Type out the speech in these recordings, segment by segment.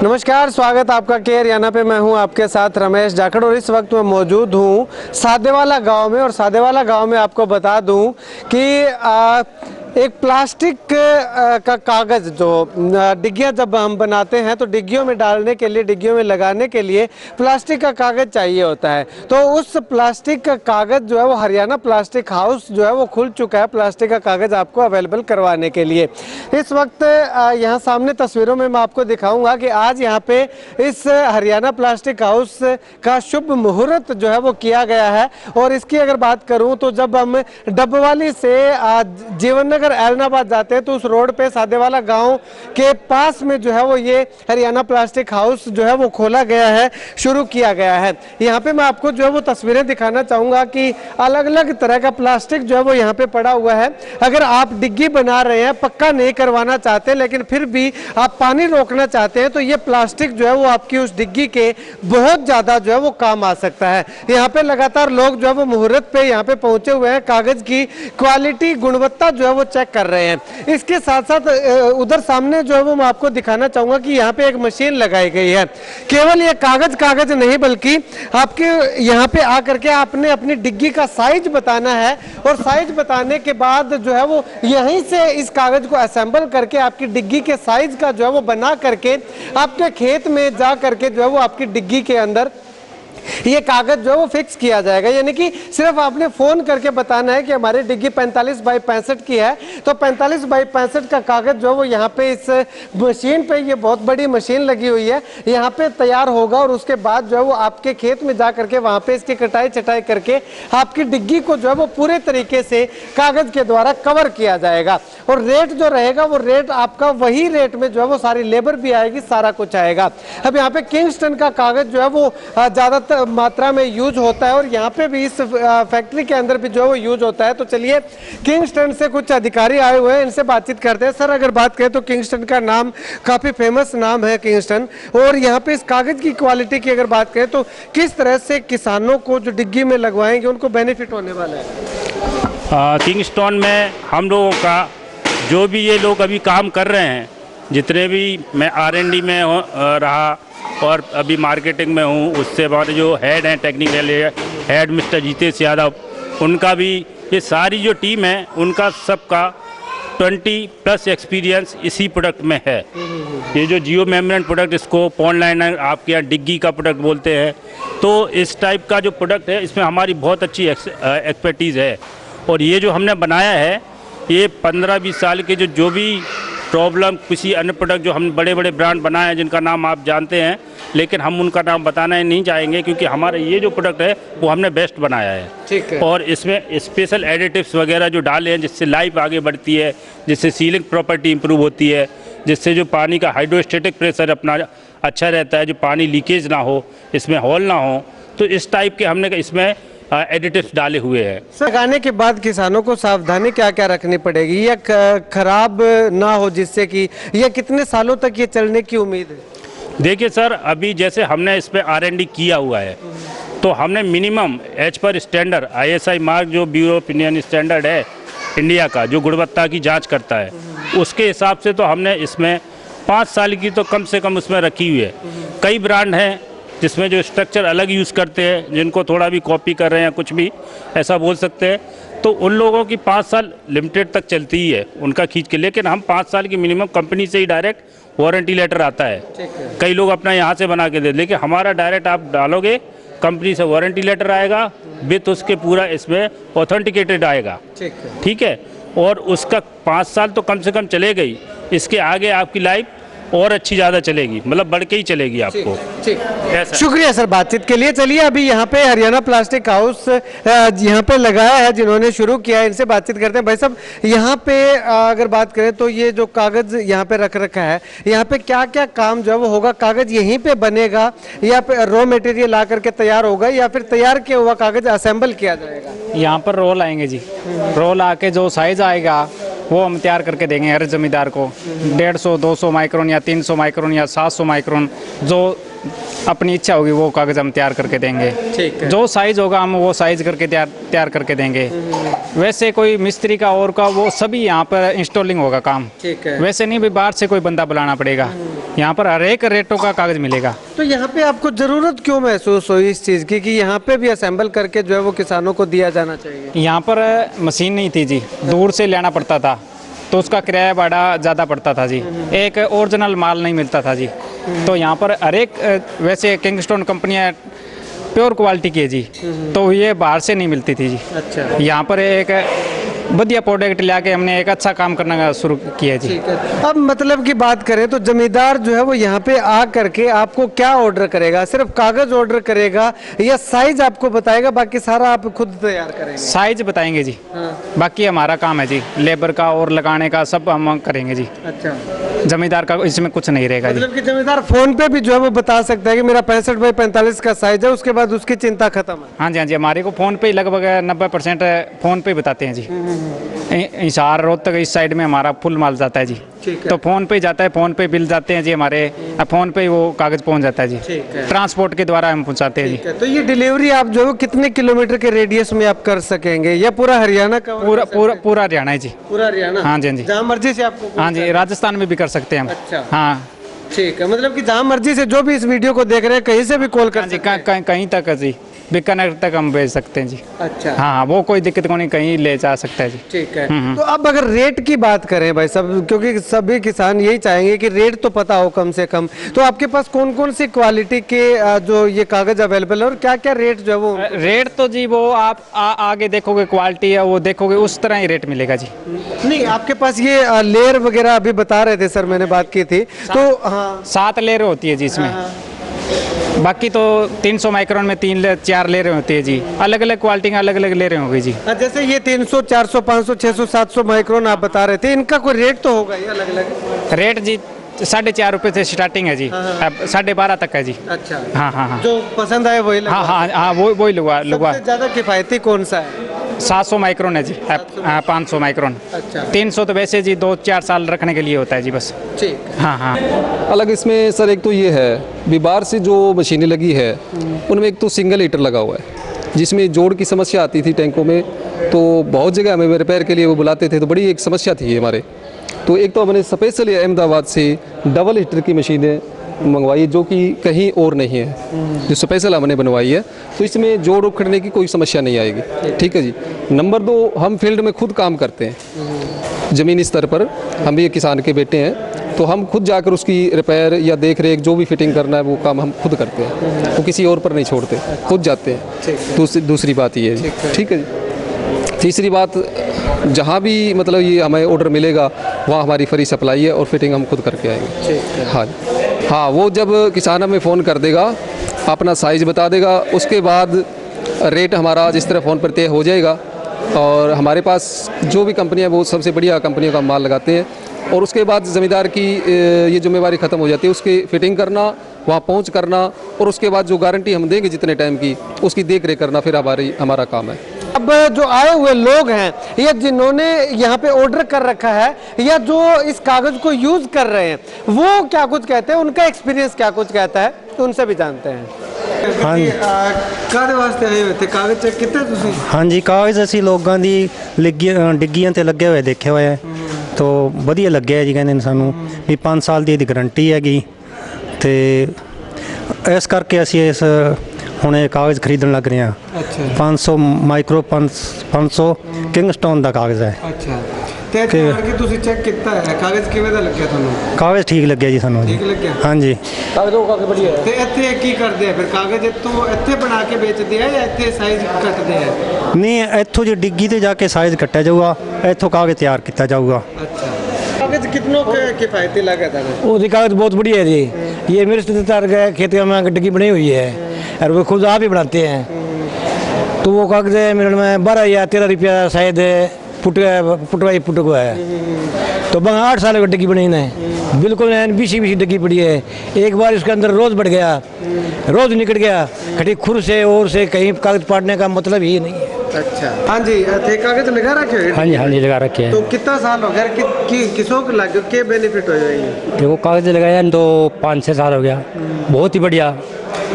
नमस्कार, स्वागत आपका के हरियाणा पे। मैं हूं आपके साथ रमेश जाखड़ और इस वक्त मैं मौजूद हूं सादेवाला गांव में। और सादेवाला गांव में आपको बता दूं कि एक प्लास्टिक का कागज़ जो डिग्गियां जब हम बनाते हैं तो डिग्गियों में डालने के लिए, डिग्गियों में लगाने के लिए प्लास्टिक का कागज़ चाहिए होता है। तो उस प्लास्टिक का कागज़ जो है वो हरियाणा प्लास्टिक हाउस जो है वो खुल चुका है प्लास्टिक का कागज़ आपको अवेलेबल करवाने के लिए। इस वक्त यहाँ सामने तस्वीरों में मैं आपको दिखाऊंगा कि आज यहाँ पे इस हरियाणा प्लास्टिक हाउस का शुभ मुहूर्त जो है वो किया गया है। और इसकी अगर बात करूँ तो जब हम डबवाली से जीवन अगर ऐलनाबाद जाते हैं तो उस रोड पे सादेवाला गांव के पास में जो है वो ये हरियाणा प्लास्टिक हाउस जो है वो खोला गया है, शुरू किया गया है। यहाँ पे मैं आपको जो है वो तस्वीरें दिखाना चाहूँगा कि अलग अलग तरह का प्लास्टिक जो है वो यहाँ पे पड़ा हुआ है। अगर आप डिग्गी बना रहे हैं, पक्का नहीं करवाना चाहते लेकिन फिर भी आप पानी रोकना चाहते हैं तो ये प्लास्टिक जो है वो आपकी उस डिग्गी के बहुत ज़्यादा जो है वो काम आ सकता है। यहाँ पे लगातार लोग जो है वो मुहूर्त पे यहाँ पे पहुँचे हुए हैं, कागज़ की क्वालिटी, गुणवत्ता जो है वो चेक कर रहे हैं। इसके साथ साथ उधर सामने जो है वो मैं आपको दिखाना चाहूंगा कि यहाँ पे एक मशीन लगाई गई है। केवल ये कागज नहीं बल्कि आपके यहाँ पे आकर के आपने अपनी डिग्गी का साइज बताना है और साइज बताने के बाद जो है वो यहीं से इस कागज को असेंबल करके आपकी डिग्गी के साइज का जो है वो बना करके आपके खेत में जा करके जो है वो आपकी डिग्गी के अंदर ये कागज जो है वो फिक्स किया जाएगा। यानी कि सिर्फ आपने फोन करके बताना है कि हमारी डिग्गी 45 बाई 65 की है तो 45 बाई 65 का कागज जो है वो यहाँ पे इस मशीन पे, ये बहुत बड़ी मशीन लगी हुई है, यहाँ पे तैयार होगा। और उसके बाद जो है वो आपके खेत में जा करके वहाँ पे इसकी कटाई चटाई करके आपकी डिग्गी को जो है वो पूरे तरीके से कागज के द्वारा कवर किया जाएगा। और रेट जो रहेगा वो रेट आपका वही रेट में जो है वो सारी लेबर भी आएगी, सारा कुछ आएगा। अब यहाँ पे किंगस्टन का कागज जो है वो ज़्यादातर मात्रा में यूज होता है और यहाँ पे भी इस फैक्ट्री के अंदर भी जो है वो यूज होता है। तो चलिए किंगस्टन से कुछ अधिकारी आए हुए हैं, इनसे बातचीत करते हैं। सर, अगर बात करें तो किंगस्टन का नाम काफ़ी फेमस नाम है किंगस्टन, और यहाँ पे इस कागज़ की क्वालिटी की अगर बात करें तो किस तरह से किसानों को जो डिग्गी में लगवाएंगे उनको बेनिफिट होने वाला है? किंगस्टन में हम लोगों का जो भी ये लोग अभी काम कर रहे हैं, जितने भी, मैं R&D में रहा और अभी मार्केटिंग में हूँ, उससे हमारे जो हेड हैं technical head mister Jitesh Yadav, उनका भी, ये सारी जो टीम है उनका सबका 20+ एक्सपीरियंस इसी प्रोडक्ट में है। ये जो जियो मेम्ब्रेन प्रोडक्ट, इसको पॉन्ड लाइनर आपके यहाँ डिग्गी का प्रोडक्ट बोलते हैं, तो इस टाइप का जो प्रोडक्ट है इसमें हमारी बहुत अच्छी एक्सपर्टीज़ है। और ये जो हमने बनाया है ये 15-20 साल के जो भी प्रॉब्लम किसी अन्य प्रोडक्ट जो हम बड़े बड़े ब्रांड बनाए हैं जिनका नाम आप जानते हैं, लेकिन हम उनका नाम बताना नहीं चाहेंगे क्योंकि हमारा ये जो प्रोडक्ट है वो हमने बेस्ट बनाया है। ठीक है। और इसमें स्पेशल एडिटिव्स वगैरह जो डाले हैं जिससे लाइफ आगे बढ़ती है, जिससे सीलिंग प्रॉपर्टी इंप्रूव होती है, जिससे जो पानी का हाइड्रोस्टेटिक प्रेशर अपना अच्छा रहता है, जो पानी लीकेज ना हो, इसमें हॉल ना हो, तो इस टाइप के हमने इसमें एडिटिव्स डाले हुए हैं। लगाने के बाद किसानों को सावधानी क्या क्या रखनी पड़ेगी या खराब ना हो, जिससे कि यह कितने सालों तक ये चलने की उम्मीद है? देखिए सर, अभी जैसे हमने इस पर R&D किया हुआ है तो हमने minimum as per standard ISI mark जो ब्यूरो ऑफ इंडियन स्टैंडर्ड है इंडिया का, जो गुणवत्ता की जांच करता है, उसके हिसाब से तो हमने इसमें 5 साल की तो कम से कम उसमें रखी हुई है। कई ब्रांड हैं जिसमें जो स्ट्रक्चर अलग यूज़ करते हैं, जिनको थोड़ा भी कॉपी कर रहे हैं, कुछ भी ऐसा बोल सकते हैं, तो उन लोगों की 5 साल लिमिटेड तक चलती ही है उनका खींच के। लेकिन हम 5 साल की मिनिमम कंपनी से ही डायरेक्ट वारंटी लेटर आता है। कई लोग अपना यहाँ से बना के दे, लेकिन हमारा डायरेक्ट आप डालोगे कंपनी से वारंटी लेटर आएगा विथ उसके पूरा इसमें ऑथेंटिकेटेड आएगा। ठीक है। और उसका 5 साल तो कम से कम चलेगा ही, इसके आगे आपकी लाइफ और अच्छी ज़्यादा चलेगी, मतलब बढ़ के ही चलेगी आपको। ठीक। शुक्रिया सर बातचीत के लिए। चलिए अभी यहाँ पे हरियाणा प्लास्टिक हाउस यहाँ पे लगाया है जिन्होंने शुरू किया है, इनसे बातचीत करते हैं। भाई साहब, यहाँ पे अगर बात करें तो ये जो कागज़ यहाँ पे रख रखा है, यहाँ पे क्या क्या काम जो है वो होगा? कागज़ यहीं पे बनेगा या फिर रॉ मटेरियल ला करके तैयार होगा या फिर तैयार किया हुआ कागज़ असेंबल किया जाएगा? यहाँ पर रोल आएंगे जी, रोल आके जो साइज़ आएगा वो हम तैयार करके देंगे हर जमींदार को। 150, 200 माइक्रोन या 300 माइक्रोन या 700 माइक्रोन जो अपनी इच्छा होगी वो कागज़ हम तैयार करके देंगे। ठीक है। जो साइज़ होगा हम वो साइज़ करके तैयार करके देंगे। वैसे कोई मिस्त्री का और का वो सभी यहाँ पर इंस्टॉलिंग होगा काम। ठीक है। वैसे नहीं भी बाहर से कोई बंदा बुलाना पड़ेगा। यहाँ पर हर एक रेटों का कागज़ मिलेगा। तो यहाँ पे आपको ज़रूरत क्यों महसूस हुई इस चीज़ की कि यहाँ पे भी असेंबल करके जो है वो किसानों को दिया जाना चाहिए? यहाँ पर मशीन नहीं थी जी, दूर से लेना पड़ता था तो उसका किराया भाड़ा ज़्यादा पड़ता था जी। एक ओरिजिनल माल नहीं मिलता था जी। तो यहाँ पर हर एक वैसे किंगस्टोन कंपनियाँ प्योर क्वालिटी की है जी, तो ये बाहर से नहीं मिलती थी जी। अच्छा। यहाँ पर एक बढ़िया प्रोडक्ट ला के हमने एक अच्छा काम करना शुरू किया जी। ठीक है। अब मतलब की बात करें तो जमींदार जो है वो यहाँ पे आ करके आपको क्या ऑर्डर करेगा? सिर्फ कागज ऑर्डर करेगा या साइज आपको बताएगा, बाकी सारा आप खुद तैयार करेंगे? साइज बताएंगे जी। हाँ। बाकी हमारा काम है जी, लेबर का और लगाने का सब हम करेंगे जी। अच्छा। जमींदार का इसमें कुछ नहीं रहेगा जी। मतलब कि जमींदार फोन पे भी जो है वो बता सकता है कि मेरा 65 बाई 45 का साइज है, उसके बाद उसकी चिंता खत्म है। हाँ जी, हाँ जी, हमारे को फ़ोन पे ही लगभग 90% फ़ोन पे ही बताते हैं जी। हिसार रोहतक इस साइड में हमारा फुल माल जाता है जी। ठीक है। तो फ़ोन पे जाता है, फ़ोन पे बिल जाते हैं जी हमारे, फ़ोन पे ही वो कागज़ पहुंच जाता है जी। ठीक है। ट्रांसपोर्ट के द्वारा हम पहुंचाते हैं जी। ठीक है। तो ये डिलीवरी आप जो है वो कितने किलोमीटर के रेडियस में आप कर सकेंगे या पूरा हरियाणा का? पूरा हरियाणा है जी। पूरा हरियाणा? हाँ जी, हाँ जी, जहाँ मर्जी से आपको? हाँ जी, राजस्थान में भी कर सकते हैं हम। अच्छा। हाँ ठीक है। मतलब कि जहाँ मर्जी से जो भी इस वीडियो को देख रहे हैं कहीं से भी कॉल कर जी, सकते हैं? कहीं तक है जी, बीकानेर तक हम भेज सकते हैं जी। अच्छा। हाँ, वो कोई दिक्कत को नहीं, कहीं ले जा सकता है जी। ठीक है। तो अब अगर रेट की बात करें भाई सब, क्योंकि सभी किसान यही चाहेंगे कि रेट तो पता हो कम से कम, तो आपके पास कौन कौन सी क्वालिटी के जो ये कागज अवेलेबल है और क्या क्या रेट जो है वो? रेट तो जी वो आप आगे देखोगे, क्वालिटी है वो देखोगे, उस तरह ही रेट मिलेगा जी। नहीं, आपके पास ये लेयर वगैरह अभी बता रहे थे सर, मैंने बात की थी तो। हाँ। 7 लेयर होती है जी इसमें। बाकी तो 300 माइक्रोन में 4 लेयर होती है जी। अलग अलग क्वालिटी का अलग अलग लेयर होगी जी। जैसे ये 300, 400, 500, 600, 700 माइक्रोन आप बता रहे थे, इनका कोई रेट तो होगा ये अलग अलग? रेट जी 4.5 रुपये से स्टार्टिंग है जी। अब 12.5 तक है जी। अच्छा। हाँ हाँ हाँ, जो पसंद आए वही हाँ हाँ हाँ, वही लुगा सबसे ज्यादा किफायती कौन सा है? 700 माइक्रोन है जी। 500 माइक्रोन। अच्छा। 300 तो वैसे जी 2-4 साल रखने के लिए होता है जी बस। ठीक। हाँ हाँ। अलग इसमें सर एक तो ये है भी बाहर से जो मशीनें लगी है उनमें एक तो सिंगल हीटर लगा हुआ है, जिसमें जोड़ की समस्या आती थी टैंकों में, तो बहुत जगह हमें रिपेयर के लिए वो बुलाते थे, तो बड़ी एक समस्या थी हमारे। तो एक तो हमने स्पेशली अहमदाबाद से डबल हीटर की मशीनें मंगवाई जो कि कहीं और नहीं है, जो स्पेशल हमने बनवाई है, तो इसमें जोड़ उखड़ने की कोई समस्या नहीं आएगी। ठीक है जी। नंबर 2, हम फील्ड में खुद काम करते हैं, ज़मीनी स्तर पर हम भी किसान के बेटे हैं, तो हम खुद जाकर उसकी रिपेयर या देख रेख जो भी फिटिंग करना है वो काम हम खुद करते हैं, वो किसी और पर नहीं छोड़ते, खुद जाते हैं। दूसरी बात ये है। ठीक है जी। तीसरी बात, जहाँ भी मतलब ये हमें ऑर्डर मिलेगा वहाँ हमारी फ्री सप्लाई है और फिटिंग हम खुद करके आएंगे। हाँ हाँ, वो जब किसान हमें फ़ोन कर देगा, अपना साइज़ बता देगा, उसके बाद रेट हमारा जिस तरह फ़ोन पर तय हो जाएगा, और हमारे पास जो भी कंपनियाँ वो सबसे बढ़िया कंपनियों का माल लगाते हैं, और उसके बाद ज़मींदार की ये जिम्मेवारी ख़त्म हो जाती है, उसकी फ़िटिंग करना, वहाँ पहुँच करना, और उसके बाद जो गारंटी हम देंगे जितने टाइम की उसकी देख रेख करना फिर हमारा काम है। अब जो आए हुए लोग हैं या जिन्होंने यहाँ पे ऑर्डर कर रखा है या जो इस कागज को यूज कर रहे हैं, वो क्या कुछ कहते हैं, उनका एक्सपीरियंस क्या कुछ कहता है, तो उनसे भी जानते हैं। हाँ जी। काहदे वास्ते आए हुए थे? कागज चेक किते तुसी? हाँ जी, ਕਾਗਜ਼ ਅਸੀਂ ਲੋਕਾਂ ਦੀ ਡਿੱਗੀਆਂ ਤੇ ਲੱਗੇ ਹੋਏ ਦੇਖੇ ਹੋਏ ਆ, तो ਵਧੀਆ ਲੱਗਿਆ ਜੀ। ਕਹਿੰਦੇ ਨੇ ਸਾਨੂੰ ਵੀ 5 ਸਾਲ ਦੀ ਇਹਦੀ ਗਾਰੰਟੀ ਹੈਗੀ, ਤੇ ਇਸ ਕਰਕੇ ਅਸੀਂ ਇਸ ਹੁਣ ਇਹ ਕਾਗਜ਼ ਖਰੀਦਣ ਲੱਗ ਰਹੇ ਹਾਂ। अच्छा 500 ਮਾਈਕਰੋ 500 ਕਿੰਗਸਟੋਨ ਦਾ ਕਾਗਜ਼ ਹੈ। अच्छा ਤੇ ਕਿ ਤੁਸੀਂ ਚੈੱਕ ਕੀਤਾ ਹੈ ਕਾਗਜ਼ ਕਿਵੇਂ ਦਾ ਲੱਗਿਆ ਤੁਹਾਨੂੰ? ਕਾਗਜ਼ ਠੀਕ ਲੱਗਿਆ ਜੀ ਸਾਨੂੰ ਜੀ। ਠੀਕ ਲੱਗਿਆ? हाँ जी। ਕਾਗਜ਼ ਬੜੀਆ ਤੇ ਇੱਥੇ ਕੀ ਕਰਦੇ ਆ ਫਿਰ? ਕਾਗਜ਼ ਇੱਥੋਂ ਇੱਥੇ ਬਣਾ ਕੇ ਵੇਚਦੇ ਆ ਜਾਂ ਇੱਥੇ ਸਾਈਜ਼ ਕੱਟਦੇ ਆ? ਨਹੀਂ, ਇੱਥੋਂ ਜੇ ਡਿੱਗੀ ਤੇ ਜਾ ਕੇ ਸਾਈਜ਼ ਕੱਟਿਆ ਜਾਊਗਾ, ਇੱਥੋਂ ਕਾਗਜ਼ ਤਿਆਰ ਕੀਤਾ जाऊगा। अच्छा। कागज कितनों के किफायती लागत है? वो कागज बहुत बढ़िया है जी। ये मेरे रिश्तेदार के खेत में डिग्गी बनी हुई है और वो खुद आप ही बनाते हैं, तो वो कागज मेरे में 12 या 13 रुपया शायद पुटवाई पुट को है, तो 8 साल की डिग्गी बनी है, बिल्कुल बीसी डिग्गी पड़ी है। एक बार इसके अंदर रोज़ बढ़ गया, रोज़ निकल गया, खड़ी खुर से और से कहीं कागज पाटने का मतलब ही नहीं है। अच्छा, हाँ जी, थे कागज लगा रखे हो? हाँ जी लगा रखे हैं। तो कितना साल हो गया किसों को लगे के बेनिफिट हो जाएंगे? देखो कागज लगाया तो 5-6 साल हो गया, बहुत ही बढ़िया।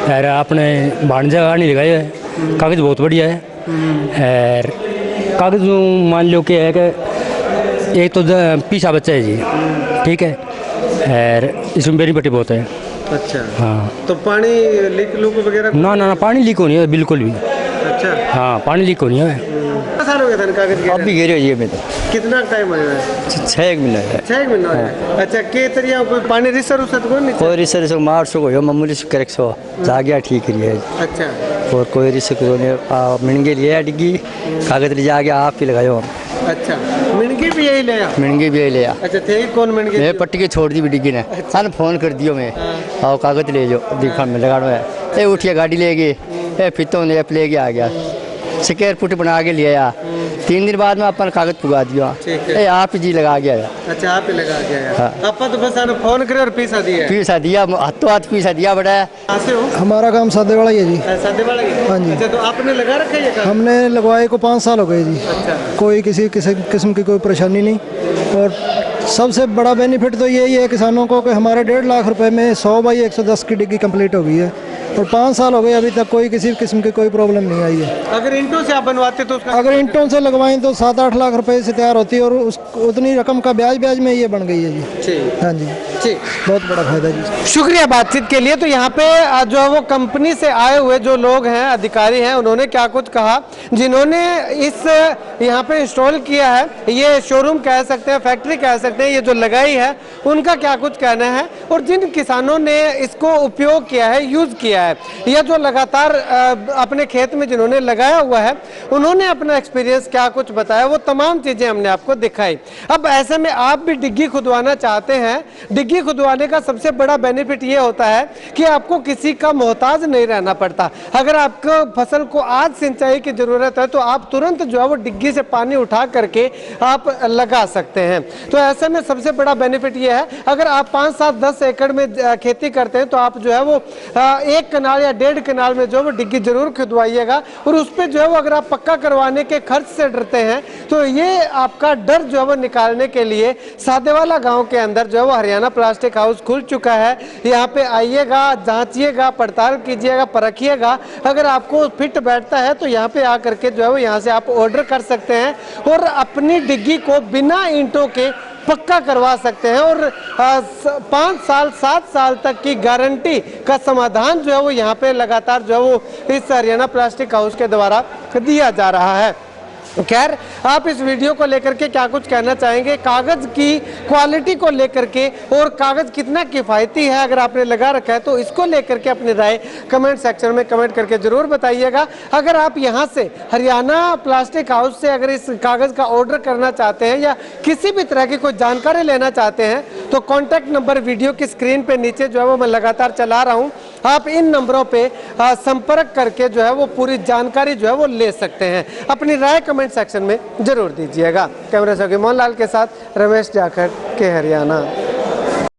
और अपने भाणजा नहीं लगाए है, कागज बहुत बढ़िया है। और कागज मान लो कि है कि एक तो पीछा बच्चा है जी, ठीक है, और इसमें बेनिफिट बहुत है। अच्छा, हाँ। तो पानी लीक वगैरह? ना पानी लीक होनी है बिल्कुल भी। अच्छा, हाँ पानी लीक होनी है। कितना साल हो गया था कागज के? अभी गिरे ये में तो कितना टाइम आया है? 6 महीना है। 6 महीना है। अच्छा, के तरिया कोई पानी रिसर उस तो नहीं? कोई रिसर से मार सो हो मामूली से करेक्ट सो जा गया ठीक है। अच्छा, और कोई रिसक ने मिणगे लिया डिग्गी कागज ले जा गया आप ही लगायो। अच्छा, मिणगी भी यही लिया? मिणगे भी यही लिया। अच्छा, थे कौन मिणगी? मैं पट्टी के छोड़ दी भी डिग्गी ने। सन फोन कर दियो मैं आओ कागज ले जो दिखा में लगाना है। ए उठिया गाड़ी ले गई, ए फितो ने ले के आ गया, स्क्वायर फुट बना के लिया। 3 दिन बाद में अपन कागज पुगा दिया। ए आप जी लगा गया। अच्छा, आप ही लगा गया? अपन तो बस फोन करे और पैसा दिया हाथों हाथ पैसा दिया बड़ा है। कहाँ से हो? हमारा काम सादे वाला ही है जी। सादे वाला ही? हाँ जी। अच्छा, तो आपने लगा रखा है ये काम? हमने लगवाए को 5 साल हो गए जी। अच्छा, कोई किसी किस्म की कोई परेशानी नहीं। और सबसे बड़ा बेनिफिट तो यही है किसानों को कि हमारे 1.5 लाख रुपए में 100 बाई 110 की डिग्गी कंप्लीट हो गई है। और 5 साल हो गए अभी तक कोई किसी किस्म की कोई प्रॉब्लम नहीं आई है। अगर ईंटों से आप बनवाते तो उसका? अगर ईंटों से लगवाएं तो 7-8 लाख रुपए से तैयार होती है और उतनी रकम का ब्याज में ये बन गई है जी। हाँ जी, बहुत बड़ा फायदा जी। शुक्रिया बातचीत के लिए। तो यहाँ पे जो है वो कंपनी से आए हुए जो लोग हैं, अधिकारी हैं, उन्होंने क्या कुछ कहा, जिन्होंने इस यहाँ पे इंस्टॉल किया है, ये शोरूम कह सकते हैं, फैक्ट्री कह सकते हैं, ये जो लगाई है, उनका क्या कुछ कहना है। और जिन किसानों ने इसको उपयोग किया है, यूज किया है, या जो लगातार अपने खेत में जिन्होंने लगाया हुआ है, उन्होंने अपना एक्सपीरियंस क्या कुछ बताया, वो तमाम चीजें हमने आपको दिखाई। अब ऐसे में आप भी डिग्गी खुदवाना चाहते हैं, डिग्गी खुदवाने का सबसे बड़ा बेनिफिट ये होता है कि आपको किसी का मोहताज नहीं रहना पड़ता। अगर आपको फसल को आज सिंचाई की जरूरत है तो आप तुरंत जो है वो डिग्गी से पानी उठा करके आप लगा सकते हैं। तो ऐसे में सबसे बड़ा बेनिफिट ये है, अगर आप 5, 7, 10 एकड़ में खेती करते हैं तो आप जो है वो 1 कनाल या 1.5 कनाल में जो है वो डिग्गी जरूर खुदवाइएगा। और उस पर जो है वो अगर आप पक्का करवाने के खर्च से डरते हैं तो ये आपका डर जो है वो निकालने के लिए सादेवाला गांव के अंदर जो है वो हरियाणा प्लास्टिक हाउस खुल चुका है। यहाँ पे आइएगा, जांचिएगा, पड़ताल कीजिएगा, परखिएगा। अगर आपको फिट बैठता है तो यहाँ पे आकर के जो है वो यहाँ से आप ऑर्डर कर सकते हैं और अपनी डिग्गी को बिना ईंटों के पक्का करवा सकते हैं। और 5 साल 7 साल तक की गारंटी का समाधान जो है वो यहाँ पे लगातार जो है वो इस हरियाणा प्लास्टिक हाउस के द्वारा दिया जा रहा है। खैर, आप इस वीडियो को लेकर के क्या कुछ कहना चाहेंगे, कागज की क्वालिटी को लेकर के, और कागज कितना किफ़ायती है अगर आपने लगा रखा है, तो इसको लेकर के अपनी राय कमेंट सेक्शन में कमेंट करके जरूर बताइएगा। अगर आप यहां से हरियाणा प्लास्टिक हाउस से अगर इस कागज का ऑर्डर करना चाहते हैं या किसी भी तरह की कोई जानकारी लेना चाहते हैं तो कॉन्टैक्ट नंबर वीडियो की स्क्रीन पे नीचे जो है वो मैं लगातार चला रहा हूँ, आप इन नंबरों पे संपर्क करके जो है वो पूरी जानकारी जो है वो ले सकते हैं। अपनी राय कमेंट सेक्शन में जरूर दीजिएगा। कैमरा से मोहनलाल के साथ रमेश जाखड़ के हरियाणा।